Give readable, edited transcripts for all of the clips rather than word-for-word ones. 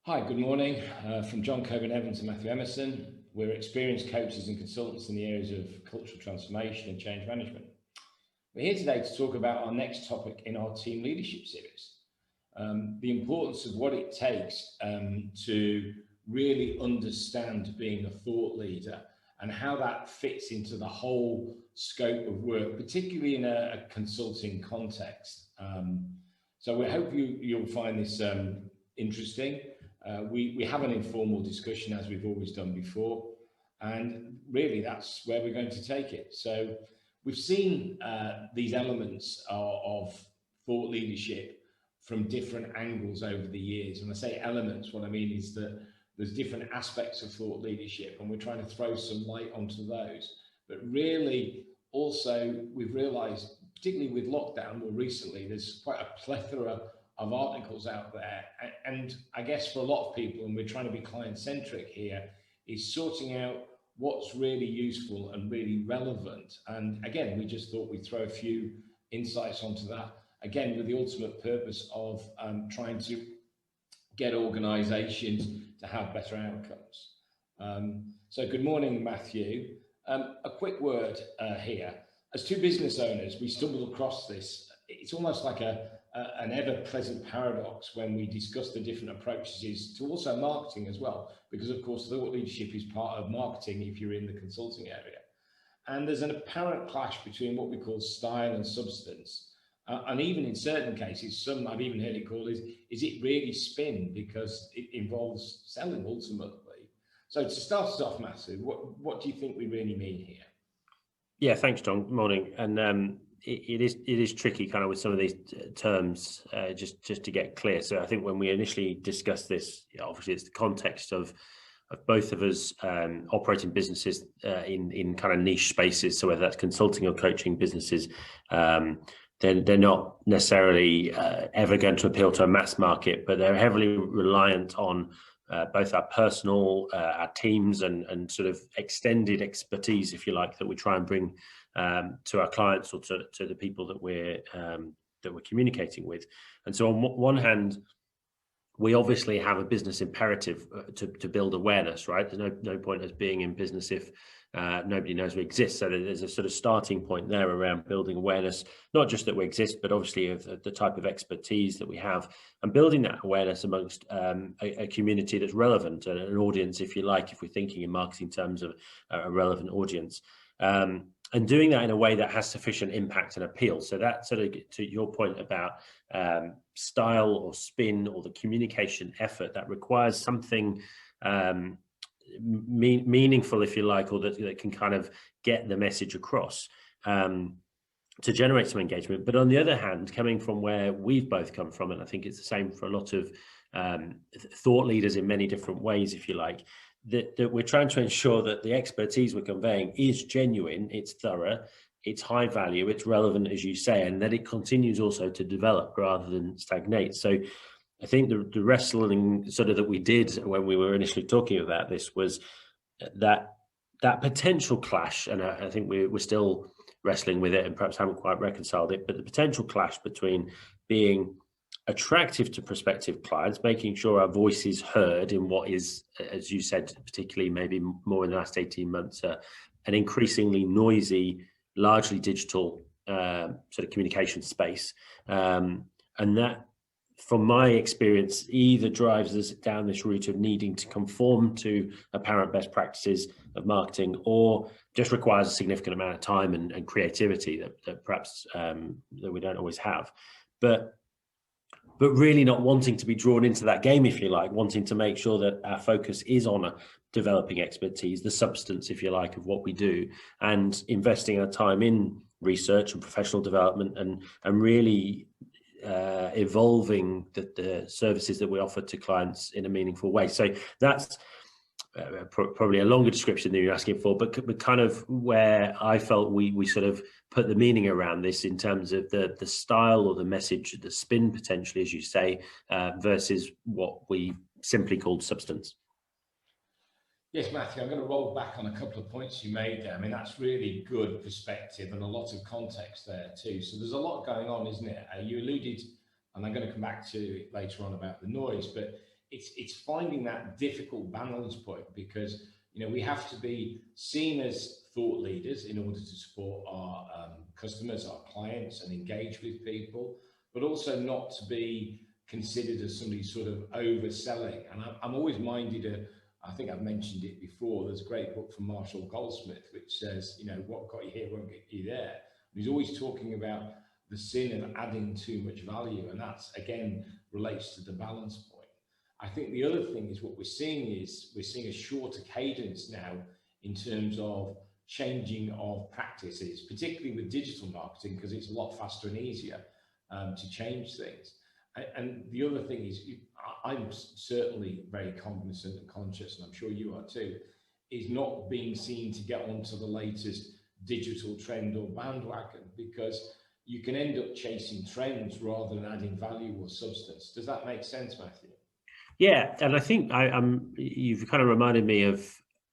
Hi, good morning. From John Cockburn-Evans and Matthew Emerson. We're experienced coaches and consultants in the areas of cultural transformation and change management. We're here today to talk about our next topic in our team leadership series, the importance of what it takes to really understand being a thought leader and how that fits into the whole scope of work, particularly in a consulting context. So we hope you'll find this interesting. We have an informal discussion as we've always done before, and really that's where we're going to take it. So we've seen these elements of thought leadership from different angles over the years. When I say elements, what I mean is that there's different aspects of thought leadership, and we're trying to throw some light onto those. But really, also, we've realized, particularly with lockdown more recently, there's quite a plethora of articles out there. And I guess for a lot of people, and we're trying to be client-centric here, is sorting out what's really useful and really relevant. And again, we just thought we'd throw a few insights onto that, again, with the ultimate purpose of trying to get organizations to have better outcomes. So good morning, Matthew. A quick word here. As two business owners, we stumbled across this. It's almost like an ever-present paradox when we discuss the different approaches to also marketing as well, because of course thought leadership is part of marketing if you're in the consulting area. And there's an apparent clash between what we call style and substance. And even in certain cases, some I've even heard it called is it really spin, because it involves selling ultimately. So to start us off, Matthew, what do you think we really mean here? Yeah, thanks, John. Good morning. And it is tricky kind of with some of these terms, just to get clear. So I think when we initially discussed this, obviously it's the context of both of us operating businesses in kind of niche spaces. So whether that's consulting or coaching businesses, they're not necessarily ever going to appeal to a mass market, but they're heavily reliant on both our personal, our teams, and sort of extended expertise, if you like, that we try and bring to our clients or to the people that we're communicating with. And so on one hand, we obviously have a business imperative to build awareness, right? There's no point as being in business if nobody knows we exist. So there's a sort of starting point there around building awareness, not just that we exist, but obviously of the type of expertise that we have, and building that awareness amongst a community that's relevant, an audience, if you like, if we're thinking in marketing terms of a relevant audience. And doing that in a way that has sufficient impact and appeal. So that sort of, to your point about style or spin or the communication effort, that requires something meaningful, if you like, or that can kind of get the message across to generate some engagement. But on the other hand, coming from where we've both come from, and I think it's the same for a lot of thought leaders in many different ways, if you like, that we're trying to ensure that the expertise we're conveying is genuine, it's thorough, it's high value, it's relevant, as you say, and that it continues also to develop rather than stagnate. So I think the wrestling sort of that we did when we were initially talking about this was that potential clash, and I think we're still wrestling with it and perhaps haven't quite reconciled it, but the potential clash between being attractive to prospective clients, making sure our voice is heard in what is, as you said, particularly maybe more in the last 18 months, an increasingly noisy, largely digital sort of communication space. And that, from my experience, either drives us down this route of needing to conform to apparent best practices of marketing, or just requires a significant amount of time and creativity that perhaps that we don't always have. But really not wanting to be drawn into that game, if you like, wanting to make sure that our focus is on developing expertise, the substance, if you like, of what we do, and investing our time in research and professional development and really evolving the services that we offer to clients in a meaningful way. So that's probably a longer description than you're asking for, but kind of where I felt we sort of put the meaning around this in terms of the style or the message, the spin potentially, as you say, versus what we simply called substance. Yes, Matthew, I'm going to roll back on a couple of points you made there. I mean, that's really good perspective and a lot of context there too. So there's a lot going on, isn't it? You alluded, and I'm going to come back to it later on about the noise, but it's finding that difficult balance point, because we have to be seen as thought leaders in order to support our customers, our clients, and engage with people, but also not to be considered as somebody sort of overselling. And I'm always minded of, I think I've mentioned it before, there's a great book from Marshall Goldsmith which says, what got you here won't get you there. And he's always talking about the sin of adding too much value, and that's again relates to the balance point. I think the other thing is what we're seeing a shorter cadence now in terms of changing of practices, particularly with digital marketing, because it's a lot faster and easier to change things. And the other thing is, I'm certainly very cognizant and conscious, and I'm sure you are too, is not being seen to get onto the latest digital trend or bandwagon, because you can end up chasing trends rather than adding value or substance. Does that make sense, Matthew? Yeah, and I think you've kind of reminded me of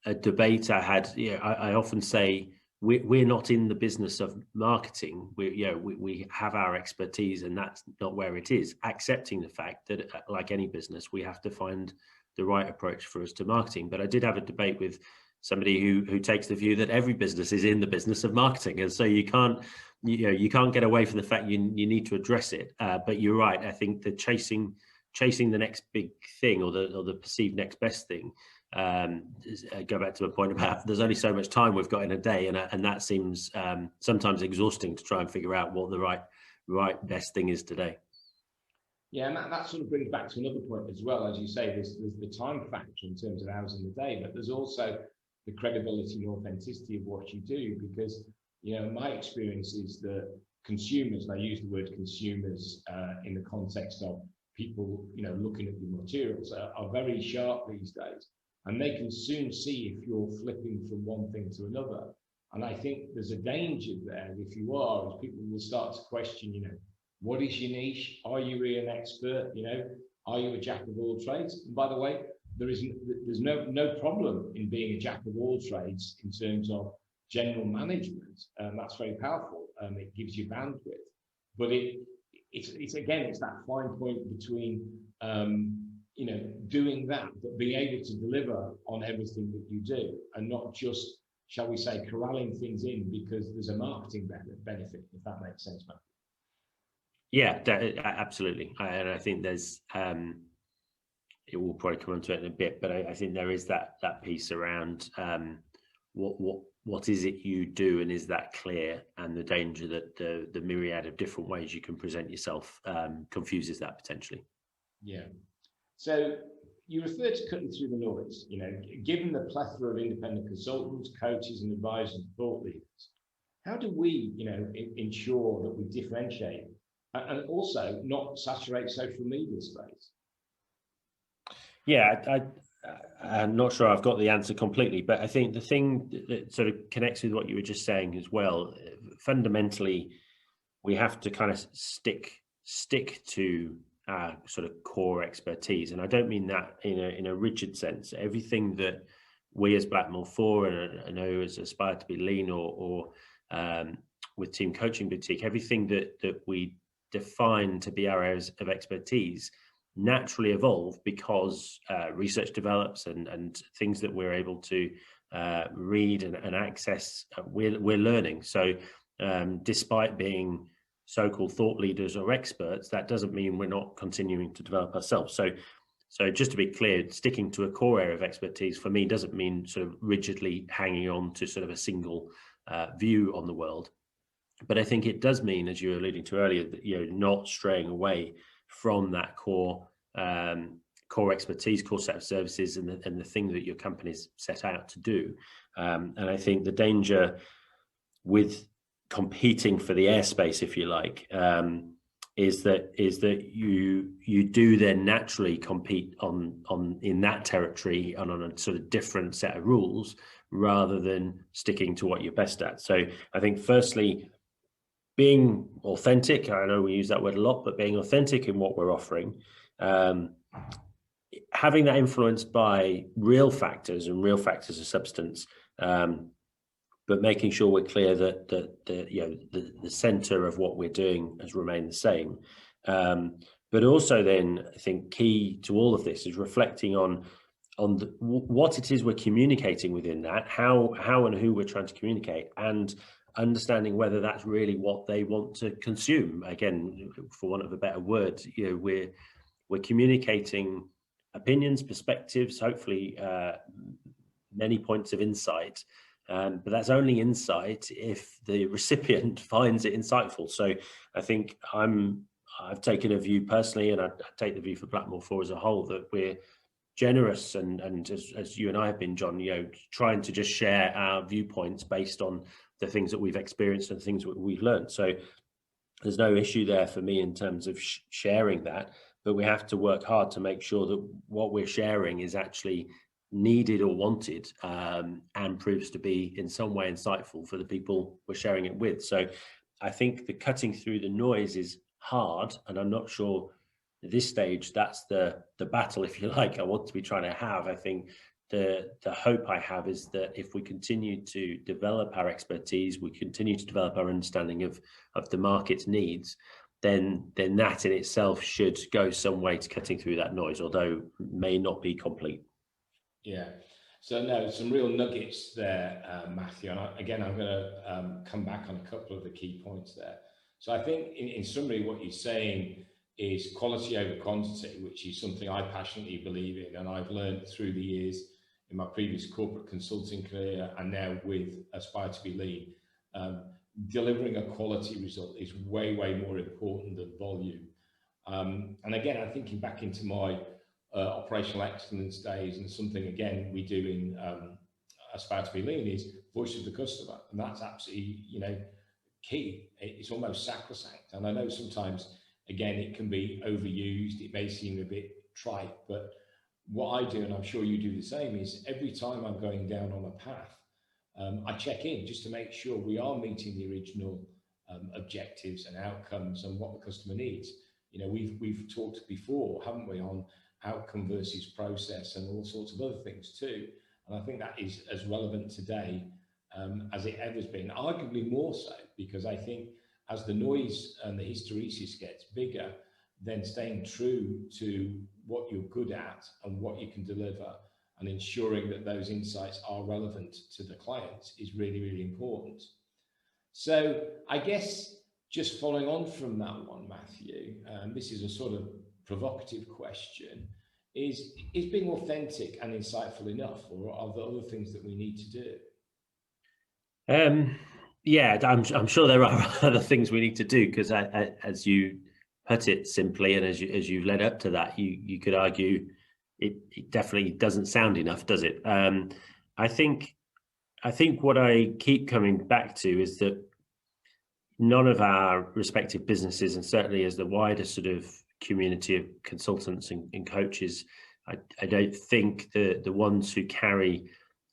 a debate I had. I often say we're not in the business of marketing. We have our expertise, and that's not where it is. Accepting the fact that, like any business, we have to find the right approach for us to marketing. But I did have a debate with somebody who takes the view that every business is in the business of marketing, and so you can't get away from the fact you need to address it. But you're right. I think the chasing the next big thing, or the perceived next best thing, go back to my point about there's only so much time we've got in a day, and that seems sometimes exhausting to try and figure out what the right best thing is today. Yeah, and that sort of brings back to another point as well. As you say, there's the time factor in terms of hours in the day, but there's also the credibility and authenticity of what you do, because my experience is that consumers, and I use the word consumers in the context of people looking at your materials, are very sharp these days, and they can soon see if you're flipping from one thing to another. And I think there's a danger there if you are, as people will start to question, what is your niche? Are you really an expert? Are you a jack of all trades? And by the way, there's no problem in being a jack of all trades in terms of general management. That's very powerful. It gives you bandwidth, but it's that fine point between doing that, but being able to deliver on everything that you do, and not just, shall we say, corralling things in because there's a marketing benefit, if that makes sense, Matthew. Yeah, absolutely. And I think there's it will probably come onto it in a bit, but I think there is that piece around what is it you do, and is that clear, and the danger that the myriad of different ways you can present yourself confuses that potentially. Yeah. So you refer to cutting through the noise. Given the plethora of independent consultants, coaches, and advisors and thought leaders, how do we, ensure that we differentiate and also not saturate social media space? Yeah, I'm not sure I've got the answer completely, but I think the thing that sort of connects with what you were just saying as well, fundamentally, we have to kind of stick to our sort of core expertise. And I don't mean that in a rigid sense. Everything that we as Blackmore Four, and I know as Aspire2BLean or with Team Coaching Boutique, everything that we define to be our areas of expertise naturally evolve because research develops, and things that we're able to read and access, we're learning. So despite being so-called thought leaders or experts, that doesn't mean we're not continuing to develop ourselves. So just to be clear, sticking to a core area of expertise for me doesn't mean sort of rigidly hanging on to sort of a single view on the world. But I think it does mean, as you were alluding to earlier, that not straying away from that core expertise, core set of services, and the thing that your company's set out to do. And I think the danger with competing for the airspace, if you like, is that you do then naturally compete on in that territory and on a sort of different set of rules, rather than sticking to what you're best at. So I think firstly, being authentic, I know we use that word a lot, but being authentic in what we're offering, having that influenced by real factors of substance, but making sure we're clear that the center of what we're doing has remained the same. But also then I think key to all of this is reflecting on what it is we're communicating within that, how and who we're trying to communicate, and understanding whether that's really what they want to consume. Again, for want of a better word, we're communicating opinions, perspectives, hopefully many points of insight, but that's only insight if the recipient finds it insightful. So I think I've taken a view personally, and I take the view for Blackmore Four as a whole, that we're generous and as you and I have been, John, trying to just share our viewpoints based on the things that we've experienced and things that we've learned. So there's no issue there for me in terms of sharing that, but we have to work hard to make sure that what we're sharing is actually needed or wanted, and proves to be in some way insightful for the people we're sharing it with. So I think the cutting through the noise is hard, and I'm not sure at this stage that's the battle, if you like, I want to be trying to have. I think the hope I have is that if we continue to develop our expertise, we continue to develop our understanding of the market's needs, then that in itself should go some way to cutting through that noise, although may not be complete. Yeah. So no, some real nuggets there, Matthew. And again, I'm going to come back on a couple of the key points there. So I think in summary, what you're saying is quality over quantity, which is something I passionately believe in, and I've learned through the years in my previous corporate consulting career and now with Aspire2BLean. Delivering a quality result is way more important than volume. And again, I'm thinking back into my operational excellence days, and something again we do in Aspire2BLean is voice of the customer, and that's absolutely key. It's almost sacrosanct, and I know sometimes again it can be overused, it may seem a bit trite, but what I do, and I'm sure you do the same, is every time I'm going down on a path, I check in just to make sure we are meeting the original objectives and outcomes and what the customer needs. We've talked before, haven't we, on outcome versus process and all sorts of other things too. And I think that is as relevant today as it ever has been, arguably more so, because I think as the noise and the hysteresis gets bigger, then staying true to what you're good at and what you can deliver and ensuring that those insights are relevant to the clients is really important. So I guess just following on from that one, Matthew, this is a sort of provocative question, is being authentic and insightful enough, or are there other things that we need to do? Yeah, I'm sure there are other things we need to do, because as you put it simply, and as you've led up to that, you could argue it definitely doesn't sound enough, does it? I think what I keep coming back to is that none of our respective businesses, and certainly as the wider sort of community of consultants and coaches, I don't think the ones who carry,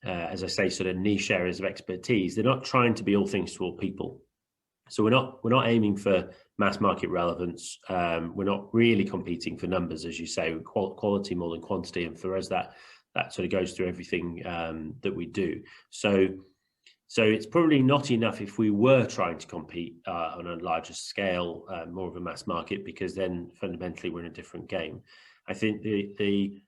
as I say, sort of niche areas of expertise, they're not trying to be all things to all people. So we're not aiming for mass market relevance. We're not really competing for numbers, as you say, quality more than quantity. And for us, that sort of goes through everything that we do. So it's probably not enough if we were trying to compete on a larger scale, more of a mass market, because then fundamentally we're in a different game. I think the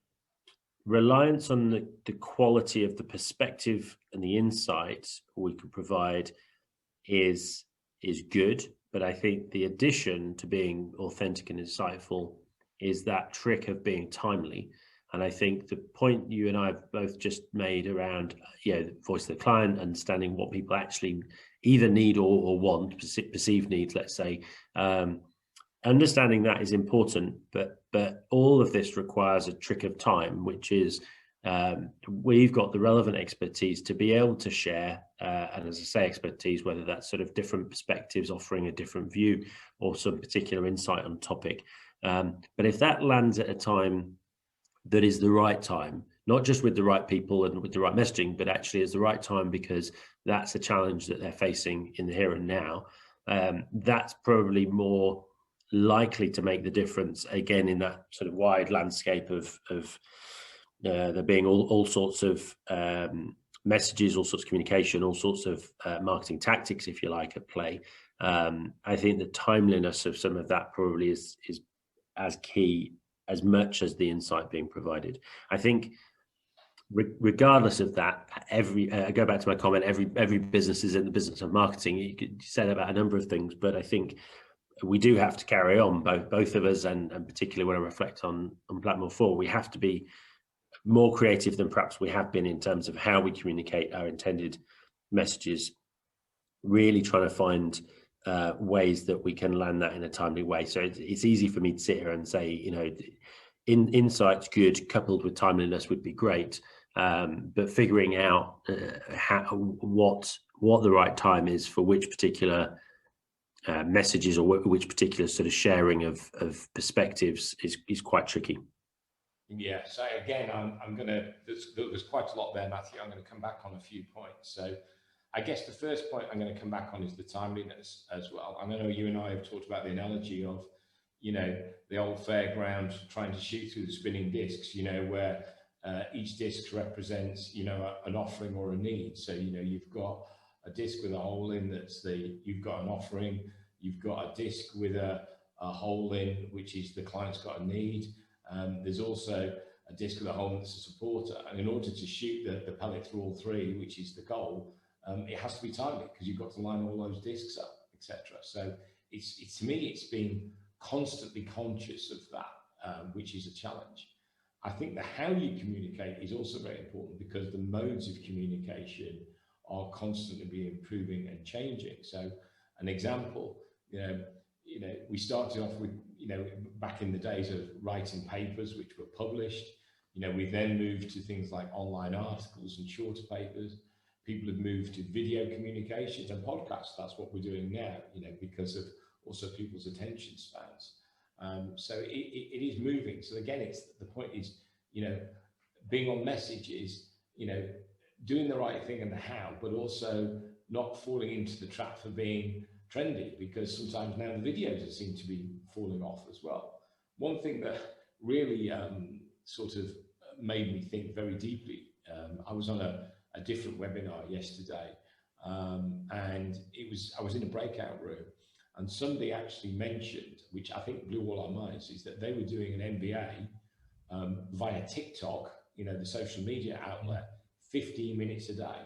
reliance on the quality of the perspective and the insights we could provide is good, but I think the addition to being authentic and insightful is that trick of being timely. And I think the point you and I have both just made around, the voice of the client, understanding what people actually either need or want, perceived needs, let's say, understanding that is important, but all of this requires a trick of time, which is we've got the relevant expertise to be able to share, and as I say, expertise, whether that's sort of different perspectives, offering a different view or some particular insight on topic. But if that lands at a time that is the right time, not just with the right people and with the right messaging, but actually is the right time because that's a challenge that they're facing in the here and now, that's probably more likely to make the difference, again, in that sort of wide landscape of there being all sorts of messages, all sorts of communication, all sorts of marketing tactics, if you like, at play. I think the timeliness of some of that probably is as key as much as the insight being provided. I think regardless of that, I go back to my comment, every business is in the business of marketing. You could say that about a number of things, but I think we do have to carry on, both of us, and particularly when I reflect on Blackmore 4, we have to be more creative than perhaps we have been in terms of how we communicate our intended messages, really trying to find ways that we can land that in a timely way. So it's easy for me to sit here and say, you know, insight's good, coupled with timeliness would be great, but figuring out what the right time is for which particular messages or which particular sort of sharing of perspectives is quite tricky. Yeah, so again, there's quite a lot there, Matthew. I'm going to come back on a few points. So I guess the first point I'm going to come back on is the timeliness as well. I know you and I have talked about the analogy of, you know, the old fairground trying to shoot through the spinning discs, you know, where each disc represents, you know, an offering or a need. So, you know, you've got a disc with a hole in, you've got an offering, you've got a disc with a hole in, which is the client's got a need. There's also a disc with a hole that's a supporter. And in order to shoot the pellet through all three, which is the goal, it has to be timely because you've got to line all those discs up, etc. So it's to me, it's being constantly conscious of that, which is a challenge. I think the how you communicate is also very important because the modes of communication are constantly improving and changing. So an example, you know, we started off with, you know, back in the days of writing papers which were published. You know, we then moved to things like online articles and shorter papers. People have moved to video communications and podcasts. That's what we're doing now, you know, because of also people's attention spans. So it is moving. So again, the point is, you know, being on message is, you know, doing the right thing and the how, but also not falling into the trap for being trendy, because sometimes now the videos seem to be falling off as well. One thing that really sort of made me think very deeply, I was on a different webinar yesterday, and I was in a breakout room, and somebody actually mentioned, which I think blew all our minds, is that they were doing an MBA via TikTok, you know, the social media outlet, 15 minutes a day.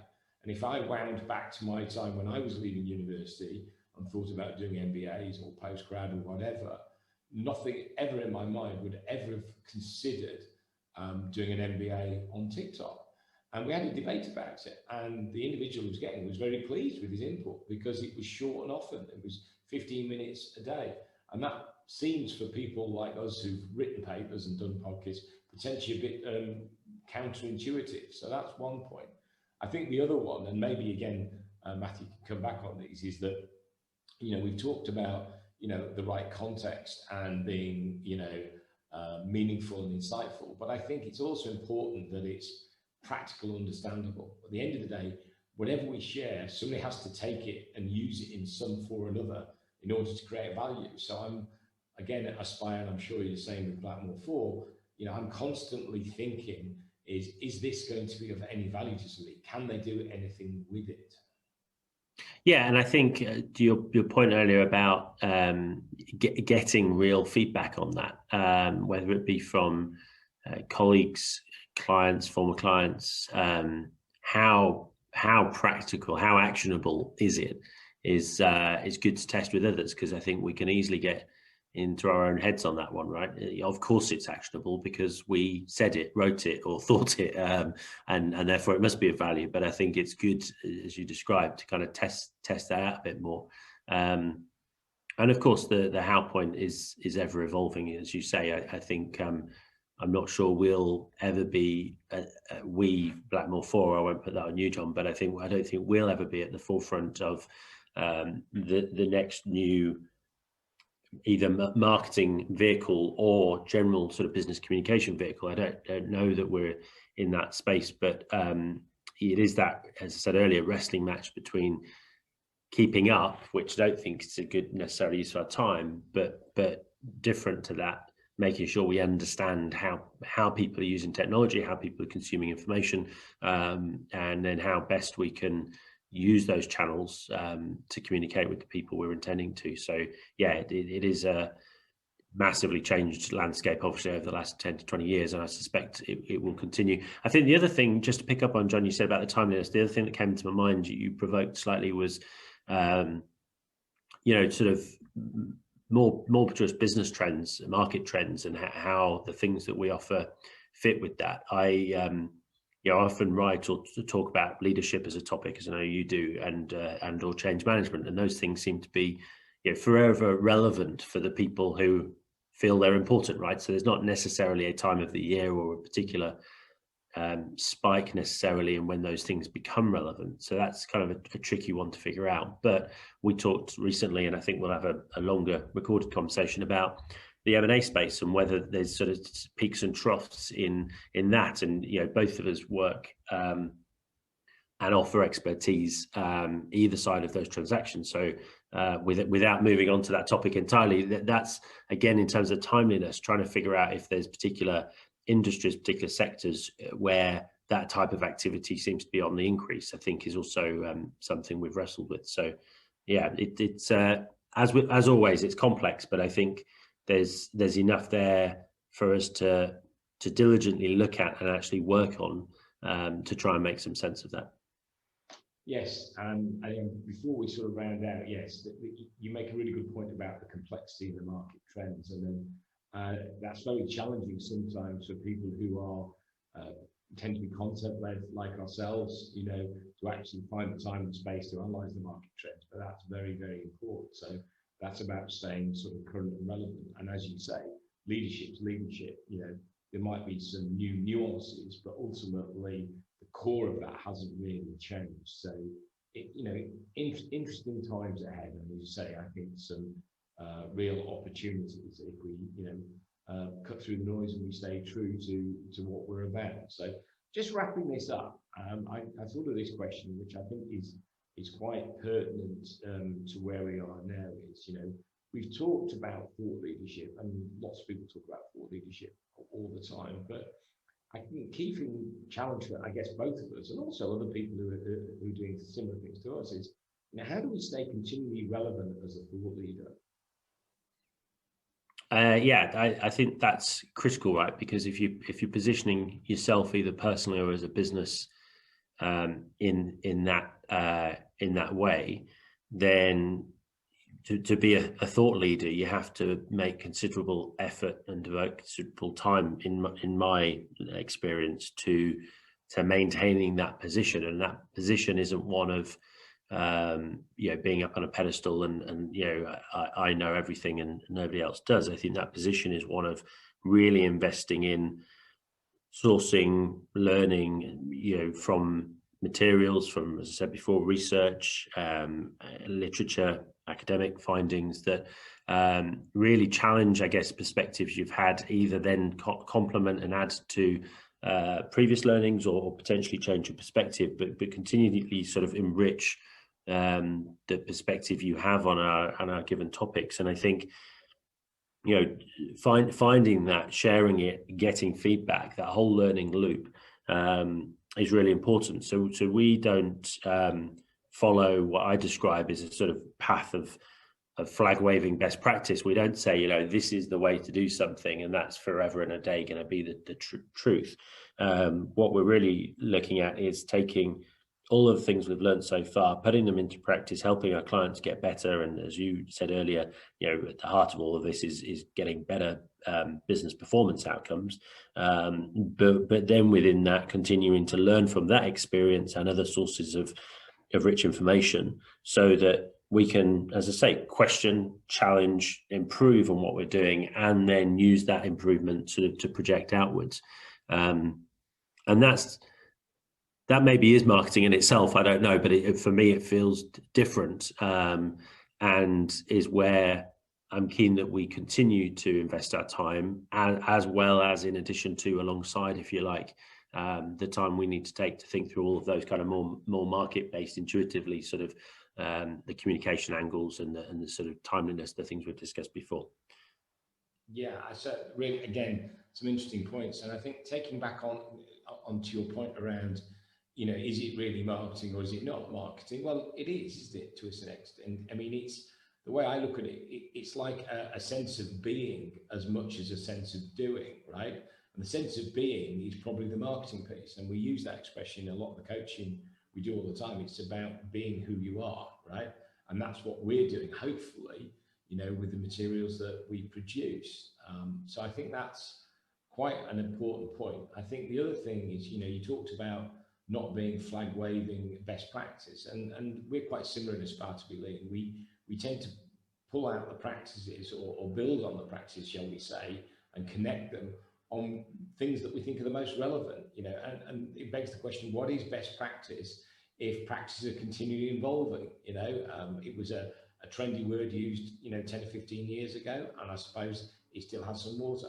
And if I wound back to my time when I was leaving university and thought about doing MBAs or postgrad or whatever, nothing ever in my mind would ever have considered doing an MBA on TikTok. And we had a debate about it, and the individual who was getting it was very pleased with his input because it was short and often. It was 15 minutes a day. And that seems, for people like us who've written papers and done podcasts, potentially a bit counterintuitive. So that's one point. I think the other one, and maybe again, Matthew can come back on these, is that, you know, we've talked about, you know, the right context and being, you know, meaningful and insightful. But I think it's also important that it's practical, understandable. At the end of the day, whatever we share, somebody has to take it and use it in some form or another in order to create value. So I'm, again, at Aspire, and I'm sure you're the same with Blackmore 4, you know, I'm constantly thinking, is this going to be of any value to somebody? Can they do anything with it? Yeah, and I think to your point earlier about getting real feedback on that, whether it be from colleagues, clients, former clients, how practical, how actionable is it, is good to test with others, because I think we can easily get into our own heads on that one, right? Of course it's actionable because we said it, wrote it, or thought it, and therefore it must be of value. But I think it's good, as you described, to kind of test that out a bit more. And of course the how point is ever evolving, as you say. I think I'm not sure we'll ever be we Blackmore 4, I won't put that on you, John, but I don't think we'll ever be at the forefront of the next new either marketing vehicle or general sort of business communication vehicle. I don't know that we're in that space, but it is that, as I said earlier, wrestling match between keeping up, which I don't think is a good necessarily use of our time, but different to that, making sure we understand how people are using technology, how people are consuming information, and then how best we can use those channels to communicate with the people we're intending to. So yeah, it is massively changed landscape, obviously, over the last 10 to 20 years, and I suspect it will continue. I think the other thing, just to pick up on, John, you said about the timeliness, the other thing that came to my mind, you provoked slightly, was, sort of more just business trends, market trends, and how the things that we offer fit with that. I often write or talk about leadership as a topic, as I know you do, and or change management, and those things seem to be forever relevant for the people who feel they're important, right? So there's not necessarily a time of the year or a particular spike necessarily and when those things become relevant. So that's kind of a tricky one to figure out. But we talked recently, and I think we'll have a longer recorded conversation about the M&A space and whether there's sort of peaks and troughs in that. And both of us work and offer expertise either side of those transactions. So without moving on to that topic entirely, that's again, in terms of timeliness, trying to figure out if there's particular industries, particular sectors where that type of activity seems to be on the increase, I think is also something we've wrestled with. So yeah, it's as always, it's complex, but I think there's enough there for us to diligently look at and actually work on to try and make some sense of that. Yes, and before we sort of round out, yes, you make a really good point about the complexity of the market trends, and then that's very challenging sometimes for people who are tend to be concept-led like ourselves, to actually find the time and space to analyze the market trends. But that's very, very important. So that's about staying sort of current and relevant. And as you say, leadership's leadership. There might be some new nuances, but ultimately the core of that hasn't really changed. So, interesting times ahead. And as you say, I think some real opportunities if we, cut through the noise and we stay true to what we're about. So, just wrapping this up, I thought of this question, which I think is quite pertinent to where we are now. Is we've talked about thought leadership, and lots of people talk about thought leadership all the time, but I think key thing, challenge for, I guess, both of us and also other people who are doing similar things to us is, how do we stay continually relevant as a thought leader? I think that's critical, right? Because if you're positioning yourself either personally or as a business in that way, then to be a thought leader, you have to make considerable effort and devote considerable time, in my experience, to maintaining that position. And that position isn't one of being up on a pedestal and I know everything and nobody else does. I think that position is one of really investing in sourcing, learning, from materials, from, as I said before, research, literature, academic findings that really challenge, I guess, perspectives you've had, either then complement and add to previous learnings or potentially change your perspective, but continually sort of enrich the perspective you have on our given topics. And I think finding that, sharing it, getting feedback, that whole learning loop is really important. So we don't follow what I describe as a sort of path of flag waving best practice. We don't say, this is the way to do something and that's forever and a day going to be the truth. What we're really looking at is taking all of the things we've learned so far, putting them into practice, helping our clients get better. And as you said earlier, at the heart of all of this is getting better business performance outcomes. But then within that, continuing to learn from that experience and other sources of rich information, so that we can, as I say, question, challenge, improve on what we're doing, and then use that improvement to project outwards. And that maybe is marketing in itself, I don't know, but for me it feels different, and is where I'm keen that we continue to invest our time, as well as, in addition to, alongside, if you like, the time we need to take to think through all of those kind of more market-based, intuitively sort of the communication angles and the sort of timeliness, the things we've discussed before. Yeah, so really, again, some interesting points. And I think taking back onto your point around, is it really marketing or is it not marketing? Well, it is, isn't it, to a certain extent? I mean, the way I look at it, it's like a sense of being as much as a sense of doing, right? And the sense of being is probably the marketing piece. And we use that expression in a lot of the coaching we do all the time. It's about being who you are, right? And that's what we're doing, hopefully, with the materials that we produce. So I think that's quite an important point. I think the other thing is, you talked about not being flag waving best practice, and we're quite similar in Aspire2BLean. We tend to pull out the practices or build on the practices, shall we say, and connect them on things that we think are the most relevant, and it begs the question, what is best practice if practices are continually evolving? It was a trendy word used, 10 to 15 years ago, and I suppose it still has some water,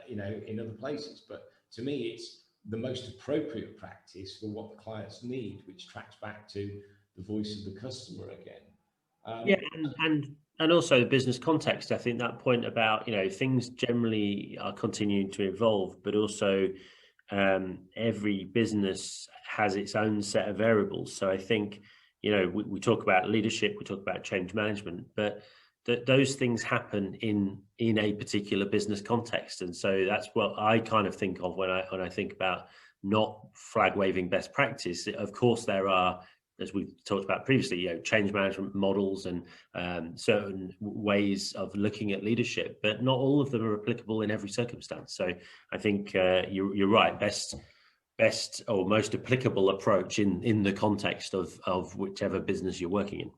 in other places. But to me, it's the most appropriate practice for what the clients need, which tracks back to the voice of the customer again. Yeah, and also the business context. I think that point about, things generally are continuing to evolve, but also every business has its own set of variables. So I think, we talk about leadership, we talk about change management, but those things happen in a particular business context. And so that's what I kind of think of when I think about not flag waving best practice. Of course, there are, as we've talked about previously, change management models and certain ways of looking at leadership, but not all of them are applicable in every circumstance. So I think you're right. Best or most applicable approach in the context of whichever business you're working in.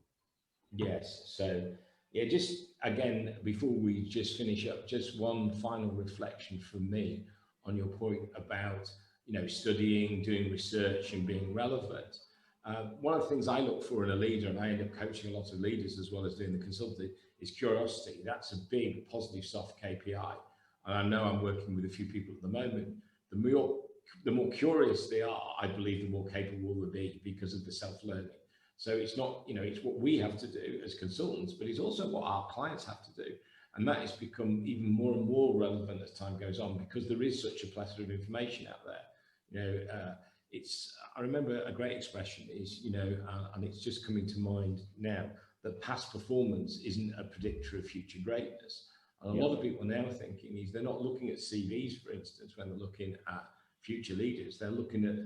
Yes. So yeah, just again, before we just finish up, just one final reflection from me on your point about studying, doing research, and being relevant. One of the things I look for in a leader, and I end up coaching a lot of leaders as well as doing the consulting, is curiosity. That's a big positive soft KPI. And I know I'm working with a few people at the moment. The more curious they are, I believe, the more capable they'll be because of the self-learning. So it's not, it's what we have to do as consultants, but it's also what our clients have to do. And that has become even more and more relevant as time goes on, because there is such a plethora of information out there. I remember a great expression is, and it's just coming to mind now, that past performance isn't a predictor of future greatness. And a lot of people now are thinking is they're not looking at CVs, for instance, when they're looking at future leaders. They're looking at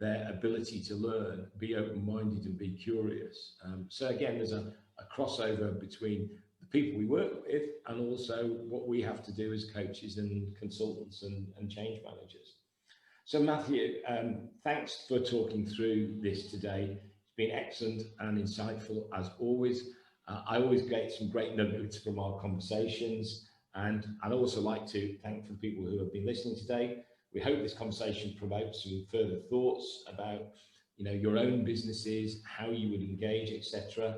their ability to learn, be open-minded and be curious. So again, there's a crossover between the people we work with and also what we have to do as coaches and consultants and change managers. So Matthew, thanks for talking through this today. It's been excellent and insightful as always. I always get some great nuggets from our conversations, and I'd also like to thank for the people who have been listening today. We hope this conversation promotes some further thoughts about, your own businesses, how you would engage, etc.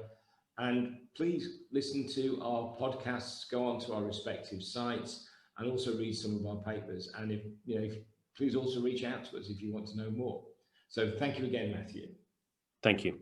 And please listen to our podcasts, go on to our respective sites, and also read some of our papers. And if please also reach out to us if you want to know more. So thank you again, Matthew. Thank you.